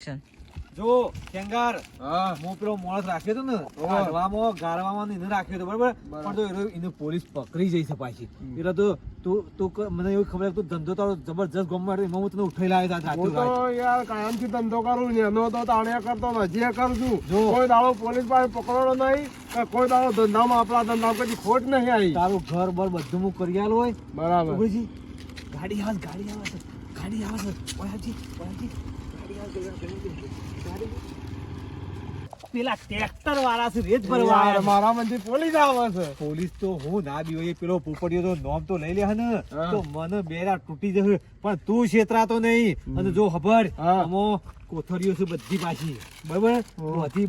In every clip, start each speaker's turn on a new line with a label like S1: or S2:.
S1: ચાલ
S2: જો કેંગાર હું પેલો માણસ રાખ્યો હતો ને ગાળવામાં એને રાખ્યો હતો બરાબર, પણ તો એને પોલીસ પકડી જઈ છે પાછી. એટલે તો તું મને એવું ખબર તું ધંધો તારો જબરજસ્ત ગમવા એમાં હું તને ઉઠાઈ લાવ્યો હતો.
S3: યાર કાયમથી ધંધો કરું ને એનો તો તાણ્યા કરતો હજી કરું છું. કોઈ દાડો પોલીસ પાસે પકડવાનો નહીં કે કોઈ દાડો ધંધામાં આપણા ધંધામાં કદી ખોટ નહીં આવી. તારું
S2: ઘર બર બધું હું કરી આલું હોય
S3: બરાબર.
S2: ગાડી આવે ગાડી આવે પેલા ટ્રેક્ટર વાળા છે રેત ભરવા
S3: મારા મંદી પોલીસ આવે છે.
S2: પોલીસ તો હું ના બી હોય પેલો પોપડિયો તો નોમ તો લઈ લે ને તો મને બેરા તૂટી જશે, પણ તું છેતરાતો નહીં. અને જો ખબર અમો કોથળીઓ છે બધી પાછી બરાબર,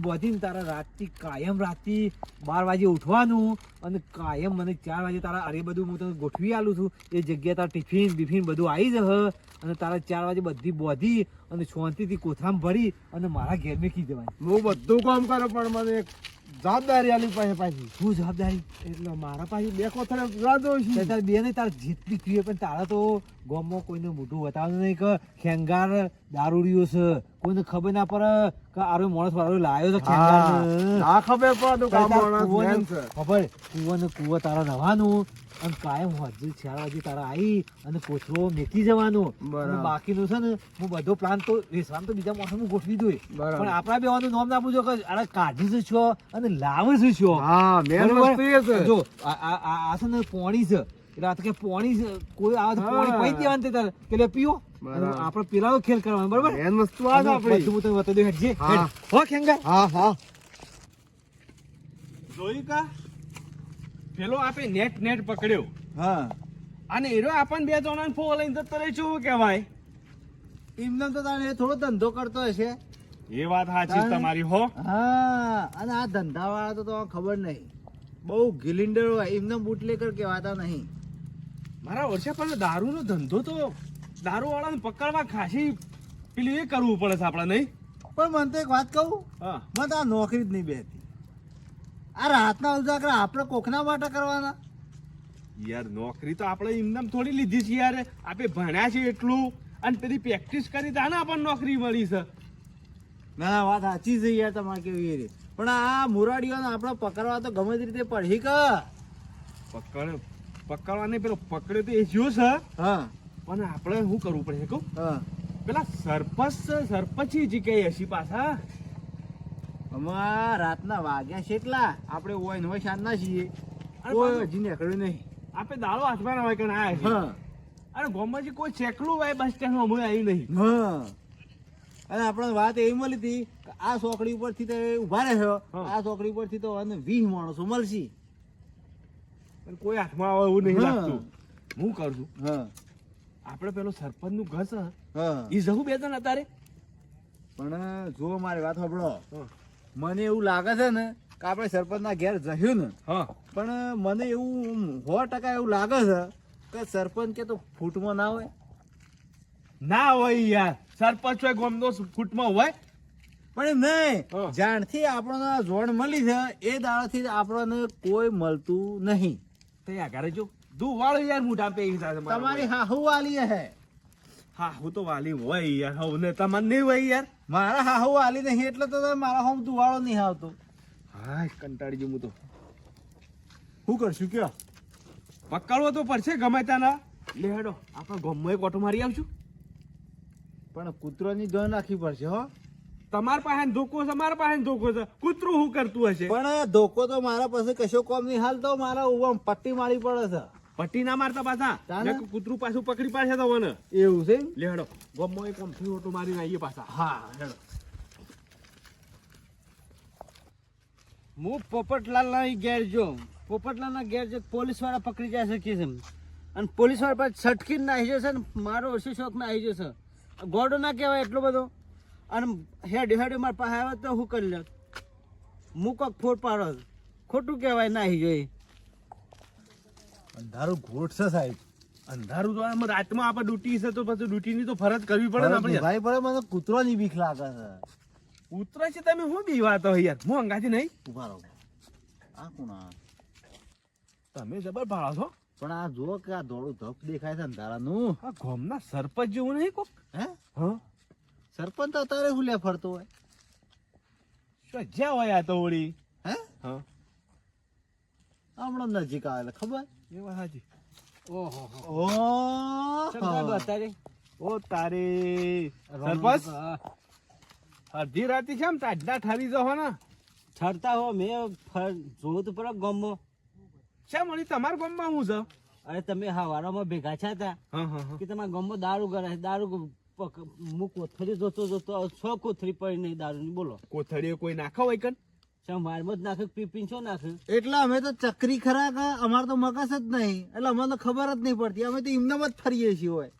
S2: બધી તારા રાતથી કાયમ રાતથી 12 વાગે ઉઠવાનું અને કાયમ મને 4 વાગે તારા અરે બધું હું તને ગોઠવી આલું છું. એ જગ્યાએ તારા ટિફિન બિફિન બધું આવી જશે અને તારા 4 વાગે બધી બોધી અને શાંતિથી કોથળામાં ભરી અને મારા ઘેર મેકી જવાની.
S3: હું બધું કામ કરું પણ મને એક જવાબદારી આલી પાસે પાછી.
S2: શું જવાબદારી?
S3: એટલે મારા પાસે 2 કોથળે પૂરા દઉં છું.
S2: તાર બે નહીં તાર જેટલી પીએ પણ તારા તો ગામમાં કોઈને મોઢું બતાવવાનું નહીં કે ખેંગાર દારૂડિયો છે, કોઈને ખબર ના પડે કે આરો માણસ વાળો લાવ્યો છે ખેંગાર.
S3: આ ખબર પડે કામ માણસ છે.
S2: ખબર કુવાને કુવા તારા નવાનું અને કાયમ હજી 4 વાગે તારા આવી અને કોથળો મેકી જવાનું. બાકીનું છે ને હું બધો પ્લાન તો રેસવામ તો બીજા માણસ હું ગોઠવી દઉં, પણ આપણા બેવાનું નામ ના પૂછો કે આને કાઢી છે છો અને લાવે છે છો. જો આ છે ને પોણી છે એટલે આ તો કે પોણી કોઈ આવે તો પોણી પી દેવાનું તારે કે પીઓ આપણે પેલા ખેલ કરવાનો બરાબર.
S3: મેન વસ્તુ આ આપણે
S2: બધું તને બતાવી દઉં. હેડજે હો ખેંગા.
S3: હા
S4: જોયું કા પેલો આપે નેટ પકડ્યો અને એરો આપણને 2 જણાને ફો લઈને જતો રહે શું કહેવાય?
S2: એમને તો તારે થોડો ધંધો કરતો હશે.
S4: એ વાત સાચી તમારી હો.
S2: હા, અને આ ધંધા વાળા તો ખબર નહીં બહુ ગિલિન્ડર હોય, એમને બુટલેકર કહેવાતા નહીં.
S4: મારા વર્ષે પણ દારૂનો ધંધો તો દારૂ વાળાને પકડવા ખાસી પેલું એ કરવું પડે છે આપડે નહીં?
S2: પણ મને તો એક વાત કહું, મને તો આ નોકરી જ નહીં બેહતી. આ રાતના ઉજાગરા આપણે કોકના માટે કરવાના?
S4: યાર નોકરી તો આપણે એમને થોડી લીધી છે યાર. આપણે ભણ્યા છે એટલું અને પેલી પ્રેક્ટિસ કરી તા ને આપણને નોકરી મળી છે.
S2: ના વાત સાચી છે યાર તમારે કેવી રે, પણ આ મુરાડીઓને આપણે પકડવા તો ગમે તે રીતે પડી કે
S4: પકડવાને પેલો પકડ્યો તો એ જ્યો છે.
S2: હા,
S4: પણ આપણે શું કરવું પડે કહું? પેલા સરપંચ જી કે હસી પાછા
S2: અમારા રાતના વાગ્યા છે એટલા આપણે ઓય ને શાંતના છીએ, કોઈ હજી નીકળ્યું નહીં.
S4: આપણે દાડો હાથમાં હોય કે ના છે અને ગોમમાં કોઈ ચેકલું હોય બસ સ્ટેન્ડ માં આવ્યું નહીં.
S2: અને આપણે વાત એવી મળી હતી કે આ ચોકડી ઉપરથી તો ઉભા રહ્યો, આ ચોકડી ઉપરથી તો 20 માણસો મળશે,
S4: કોઈ હાથમાં આવે એવું નહીં લાગતું. હું કરું છું આપણે પેલો સરપંચ નું ઘર છે એ જવું 2 જણ અત્યારે.
S2: પણ જો મારી વાત સાંભળો, મને એવું લાગે છે ને કે આપણે સરપંચ ના ઘેર જશું ને, પણ મને એવું 100% એવું લાગે છે કે સરપંચ કે તો ફૂટમાં ના હોય.
S4: ના હોય યાર, સરપંચ હોય ગોમનો ફૂટમાં હોય
S2: પણ નહીં, જાણથી આપણને જોડ મળી છે એ દાડાથી આપણને કોઈ મળતું નહીં.
S4: તૈયાર કરે જો દુ વાળો યાર મોઢા પે
S2: તમારી હાહુ વાલી હે.
S4: હા હું તો વાલી હોય યાર, હવે ને તમને નહીં હોય યાર.
S2: મારા હાહુ વાલી નહીં એટલે તો મારા હોમ દુવાળો નહીં આવતો.
S4: હા કંટાળી ગયું હું તો.
S2: શું કરશું કયો?
S4: પકડવો તો પડશે ગમે ત્યાંના. લે હેડો આપણે ગોમમાં એક ઓટો મારી આવશું.
S2: પણ કૂતરોની ધોન રાખવી પડશે હો.
S4: તમારા પાસે ધોકો છે, મારા પાસે ધોકો છે, કૂતરું શું કરતું હશે?
S2: પણ ધોકો તો મારા પાસે કશો કોમ નહીં હાલ તો મારા ઉવા પટ્ટી મારી પડે છે.
S4: પટ્ટી ના મારતા પાછા કૂતરું પાછું પકડી પાડશે તો મને.
S2: એવું છે?
S4: લે હેડો ગોમમાં એક ઓમથી ઓટો મારીને આવીએ પાછા.
S2: હા હેડો.
S1: હું પોપટલાલ ના ઘેર જો પોપટલાલ ના ઘેર જો પોલીસ વાળા પકડી જાય છે કે અને પોલીસ વાળા પાસે છટકી નાખી જશે ને મારો ઓછો શોખ ના આવી જશે. ગોડો ના કહેવાય એટલો બધો. અને હેડ મારા પાસે આવે તો હું કરી લે હું કોક ફોડ પાડો ખોટું કહેવાય નાહી જોઈએ.
S2: અંધારું ઘોટ છે સાહેબ.
S4: અંધારું તો આમ રાતમાં આપણે ડ્યુટી છે તો પછી ડ્યુટીની તો ફરજ કરવી પડે ને આપણે.
S2: ભાઈ પડે મને કૂતરોની બીક લાગે છે.
S4: ઉતરે છે તમે શું બીવાતો યાર? હું અંગાથી નહીં
S2: ઉભા રહો. આ કોણ?
S4: તમે જબર ભાળો છો.
S2: પણ આ જો કે આ ધોળું ધપ દેખાય છે અંધારાનું.
S4: આ ગામના સરપંચ જેવું નહીં કોક?
S2: હે?
S4: હા
S1: સરપંચ તો તારે હુલ્યા ફરતો હોય
S4: શું જ્યાં હોય આ તો વળી
S1: હે
S4: હા
S1: હમણાં નજીક આવે ખબર
S4: એ વાત સાચી
S1: ઓહો
S2: ઓ
S1: અત્યારે
S4: ઓ તારે સરપંચ અડધી રાતે છે આમ તાજના ઠારી જો ને
S1: ઠરતા હો મેં જોવું તો પડે ગામમાં
S4: શા મળી તમારા ગામમાં હું છે
S1: અરે તમે હવારામાં ભેગા છા તા
S4: હા હા હા
S1: કે તમારા ગામમાં દારૂ કરે દારૂ હું કોથળી જોતો 6 કોથળી પડી નહીં દારૂની બોલો
S4: કોથળીએ કોઈ નાખો હોય કન
S1: શા મારમાં જ નાખે પીપીન છો નાખે
S2: એટલે અમે તો ચક્રી ખરા કા અમારે તો મગજ જ નહીં એટલે અમને તો ખબર જ નહીં પડતી અમે તો એમનામ જ ફરીએ છીએ હોય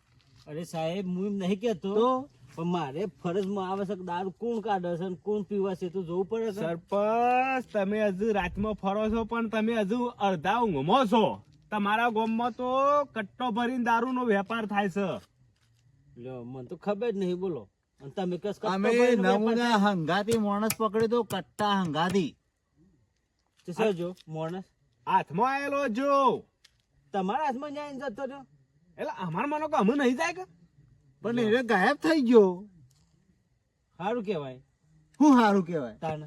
S1: અરે સાહેબ હું એમ નહીં કેતો
S2: તો
S1: પણ મારે ફરજમાં આવે છે કે દારૂ કોણ કાઢે છે અને કોણ પીવા છે તો જોવું પડે છે
S4: સરપંચ તમે હજુ રાતમાં ફરો છો પણ તમે હજુ અડધા ઊંઘમાં છો તમારા ગામમાં તો કટ્ટો ભરીને દારૂનો વેપાર થાય છે
S1: લ્યો મને તો ખબર જ નહીં બોલો અને તમે કસ કસ
S2: અમે નમૂના હંગાતી માણસ પકડી તો કટ્ટા હંગાતી
S1: સજો માણસ
S4: હાથમાં આવેલો જો
S1: તમારા હાથમાં ન્યાય જતો રહ્યો
S4: એટલે અમાર માનો કે અમે નહીં જાય કે
S2: પણ એ ગાયબ થઈ ગયો
S1: સારું કેવાય
S2: શું સારું કહેવાય
S1: તાને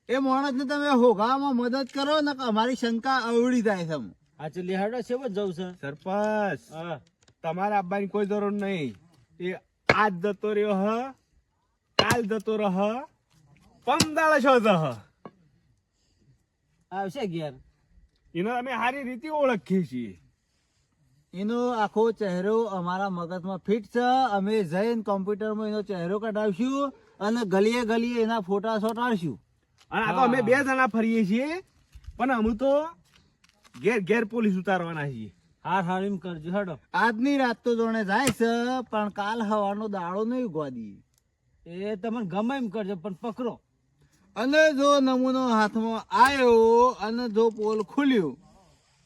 S2: એ માણસ ને તમે હોગામાં મદદ કરો ને કે અમારી શંકા અવળી થાય છે
S1: આ ચલી હાડો છે જવું છે
S4: સરપંચ
S1: હા
S4: તમારે આવવાની કોઈ જરૂર નહીં એ આજ જતો રહ્યો હ કાલ જતો રહ પમદાળ છો જહ
S1: આવશે ઘેર
S4: એને અમે સારી રીતે ઓળખીએ છીએ
S2: એનો આખો ચહેરો અમારા મગજમાં ફિટ છે અમે જઈને કોમ્પ્યુટરમાં એનો ચહેરો કઢાવશું અને ગલીએ ગલીએ એના ફોટા ચોંટાડશું
S4: અને આ તો અમે 2 જણા ફરીએ છીએ પણ અમે તો ઘેર ઘેર પોલીસ ઉતારવાના છીએ
S1: હાર એમ કરજો હાડો
S2: આજની રાત તો જોણે જાય છે પણ કાલ હવાનો દાડો નહીં ગોદી
S1: એ તમને ગમે એમ કરજો પણ પકડો
S2: અને જો નમૂનો હાથમાં આવ્યો અને જો પોલ ખુલ્યું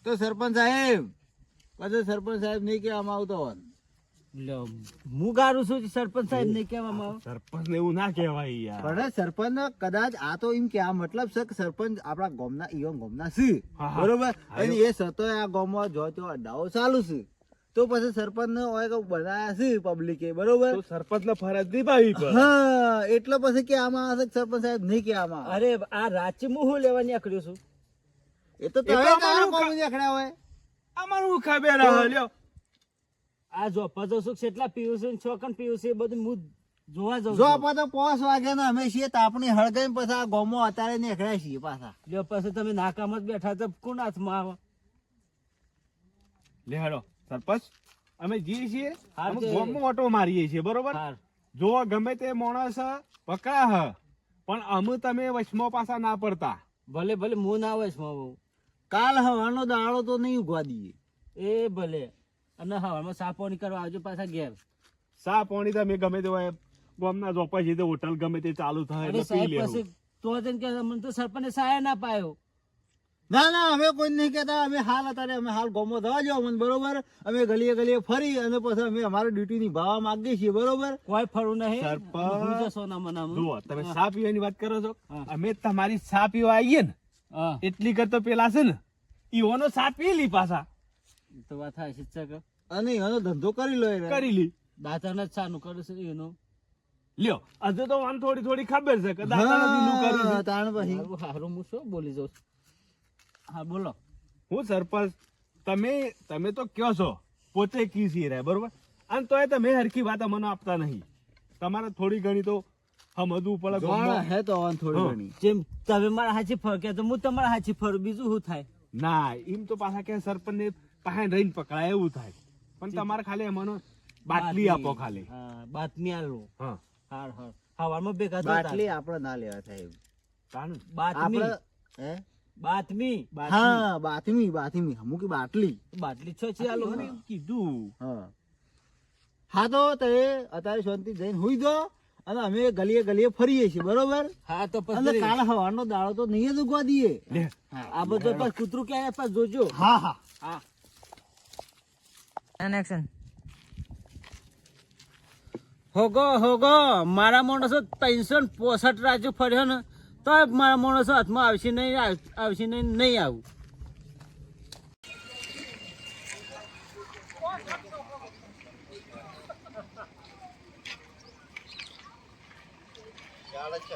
S2: તો સરપંચ સાહેબ પછી સરપંચ સાહેબ નહીં કહેવામાં આવતો હોય
S1: લ્યો હું ગારું છું સરપંચ સાહેબ નહીં કહેવામાં આવે
S4: સરપંચ ને એવું ના કહેવાય યાર
S2: પણ સરપંચ કદાચ આ તો એમ કહેવા મતલબ છે કે સરપંચ આપણા ગામના ઈવન ગામના છે
S4: હા, હા.
S2: બરોબર અને એ સતો આ ગામમાં જો તો અડાઓ ચાલુ છે તો પછી સરપંચ ને હોય કે બનાયા છે પબ્લિકે બરોબર
S4: તો સરપંચ ને ફરજ નિભાવી પડે
S2: હા એટલે પછી કે આમાં હશે કે સરપંચ સાહેબ નહીં કહેવામાં આવે.
S1: અરે આ રાચી હું લેવા નીકળ્યો છું
S2: એ તો તમે
S4: અમારું
S2: તમારા
S4: કા-
S2: ગામમાં દેખાડ્યા હોય
S4: અમારું ખબર હે લ્યો
S1: આ જો પજો છું કેટલા પીવું છે છોકન પીવું છે એ બધું હું જોવા જાઉં
S2: જો
S1: છું.
S2: આપણે તો 5 વાગ્યા ના અમે છીએ તાપણી હળગાઈ પછી આ ગામમાં અત્યારે નીકળ્યા છીએ પાછા
S1: લ્યો પછી તમે નાકામાં જ બેઠા તો કોણ હાથમાં આવે
S4: લે હેડો સરપંચ અમે જઈએ છીએ
S1: હા,
S4: અમે
S1: તે-
S4: ગામમાં ઓટો મારીએ છીએ બરોબર
S1: હાર
S4: જો ગમે તે માણસ પકડા હ પણ અમે તમે વચમાં પાછા ના પડતા
S1: ભલે ભલે હું ના આવે છે
S2: કાલ હવાનો દાડો તો નહીં ઉગવા દઈએ
S1: એ ભલે અને હવામાં સાપોણી કરવા આવજો પાછા ઘેર
S4: સા પાણી તમે ગમે તે હોય ગામના જોપા છે હોટલ ગમે તે ચાલુ થાય
S1: અરે
S4: એટલે પી
S1: સાહેબ
S4: લેવું
S1: પછી તો જઈને કે મને તો સરપંચે સહાય ના પાયો
S2: ના ના અમે કોઈ નહીં કહેતા અમે હાલ અત્યારે અમે હાલ ગામમાં જવા જાવ મને બરોબર અમે ગલીએ ગલીએ ફરી અને પછી અમે અમારી ડ્યુટી નિભાવવા માંગીએ છીએ બરોબર
S1: કોઈ ફરવું નહીં
S4: સરપંચ.
S1: હું જશો ના મનામાં.
S4: જુઓ તમે સા પીવાની વાત કરો છો
S1: હા.
S4: અમે તમારી સા પીવા આવીએ ને
S1: હા
S4: એટલી કરતો પેલા છે ને ઈઓનો સા પી લી પાછા
S1: તો વાત થાય શિક્ષક
S2: અને એનો ધંધો કરી લો એને.
S4: કરી લી
S1: દાતાને જ સાનું કરે છે એનો
S4: લ્યો હજુ તો આમ થોડી થોડી ખબર છે કે દાદાને દીનું કર્યું
S2: હા,
S4: છે.
S2: તાણ પછી
S1: હારું હારું હું શું બોલી જાઉં છું. હા બોલો
S4: હું સરપંચ તમે તો કયો છો પોતે કીસી રહ્યા બરોબર અને તોય તમે હરખી વાત અમને આપતા નહીં તમારે થોડી ઘણી તો સમજવું પડે
S2: જોણ
S4: ગામમાં.
S2: હે તો આમ થોડી
S4: હા.
S2: ઘણી
S1: જેમ તમે મારા હાચી ફર કે તો હું તમારા હાચી ફરું બીજું શું થાય
S4: ના એમ તો પાછા કે સરપંચ ને પાસે રહીને પકડાય એવું થાય પણ તમારે ખાલી એમાંનો બાટલી આપો ખાલી
S1: હા બાતમી આલો
S4: હા
S1: હાર હાર હવારમાં ભેગા થતા.
S2: બાટલી આપણે ના લેવા થાય
S4: તાનું.
S1: બાતમી
S2: આપણે હે
S1: બાતમી
S2: હા બાતમી અમુક બાટલી
S1: બાટલી છો છે આલો
S4: મને એમ કીધું
S2: હા હા તો તે અત્યારે શાંતિ જઈને હુઈ દો અને અમે ગલીએ ગલીએ ફરીએ છીએ બરોબર
S1: હા તો
S2: અને
S1: પછી
S2: કાલ હવાનો દાડો તો નહીં જ ઉગવા દઈએ
S4: લે
S1: આ બધું પાછું કૂતરું ક્યાં પાછું જોજો
S2: હા હા
S1: હા હોગો મારા માણસો 365 રાજ્યો ફર્યો ને તો મારા માણસો હાથમાં આવશે નહીં આવું
S4: સાહેબ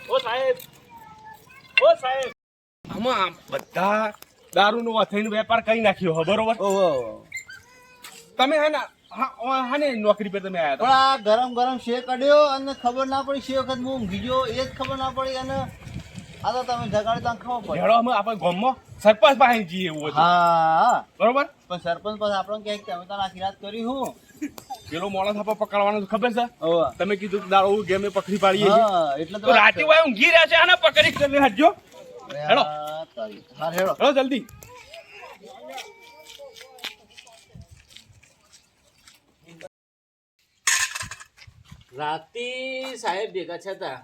S4: ઓ સાહેબ ઓ સાહેબ આમાં બધા દારૂનો અથાઈનો વેપાર કરી નાખ્યો હો બરોબર તમે હાને નોકરી પર તમે આયા
S1: પણ આ ગરમ ગરમ શેક અડ્યો અને ખબર ના પડી શી વખત હું ઊંઘી ગયો એ જ ખબર ના પડી અને આ તો તમે જગાડી તો ખબર
S4: હતા
S1: પડે
S4: હેડો અમે આપણે ગામમાં સરપંચ પાસે જઈએ એવું હતું
S1: હા
S4: બરોબર
S1: પણ સરપંચ પાસે આપણને ક્યાંક તમે તો આખી રાત કરી હું
S4: પેલો મોણસ આપણે પકડવાનો તો ખબર છે
S1: હોવે.
S4: તમે કીધું કે દારૂ ગેમે પકડી પાડીએ છીએ.
S1: હા એટલે
S4: તો રાતે વાય ઊંઘી રહ્યા છે આને પકડી કરીને હટજો હેડો.
S1: હા હેડો
S4: હેડો જલ્દી
S1: રાતે સાહેબ ભેગા છતાં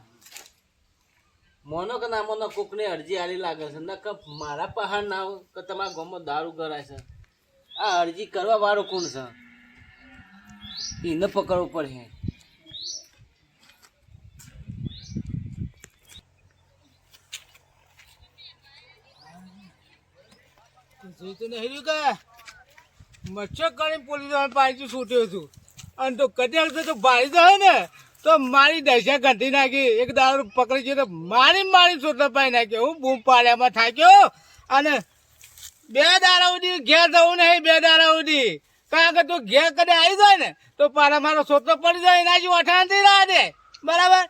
S1: મોનો કે ના મોનો કોકને અરજી આલી લાગે છે ના કે મારા પહાડ ના હોય કે તમારા ગામમાં દારૂ કરાય છે આ અરજી કરવા વાળો કોણ છે એને પકડવું પડે મચ્છર કરીને પોલીસ પાછી છૂટ્યો છું અને તો કદાચ તો ભાઈ જાય ને તો મારી દશા કાઢી નાખી એક દારૂ પકડી છે તો મારી છોટલા પાઈ નાખ્યો હું બૂમ પાડ્યામાં થાક્યો અને 2 દાડા સુધી ઘેર જવું નહીં 2 દાડા સુધી કારણ કે તું ઘેર કદે આવી જાય ને તો પારા મારો છોટલો પડી જાય એના જેવું અઠાણથી રહ્યા દે બરાબર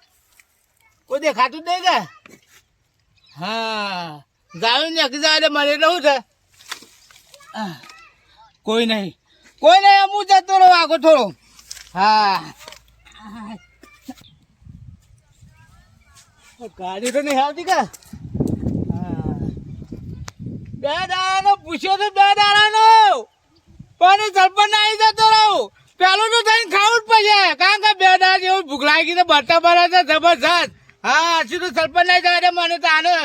S1: કોઈ દેખાતું જ નહીં કે હા ગાયું નાખી જાય એટલે મને એટલે શું છે કોઈ નહીં હું જતો રહું આગો થોડો હા ગાડી તો નહીં આવતી કે 2 દાડાનો પૂછ્યો તો 2 દાડાનો પણ સરપંચ આવી જતો રહું પેલું તો થઈને ખાવું જ પડશે કારણ કે 2 દાડા જેવું ભૂખ લાગી તો બરતા બરાબર જબરજસ્ત હા હજી તો સરપંચ નહીં જાય મને તો આને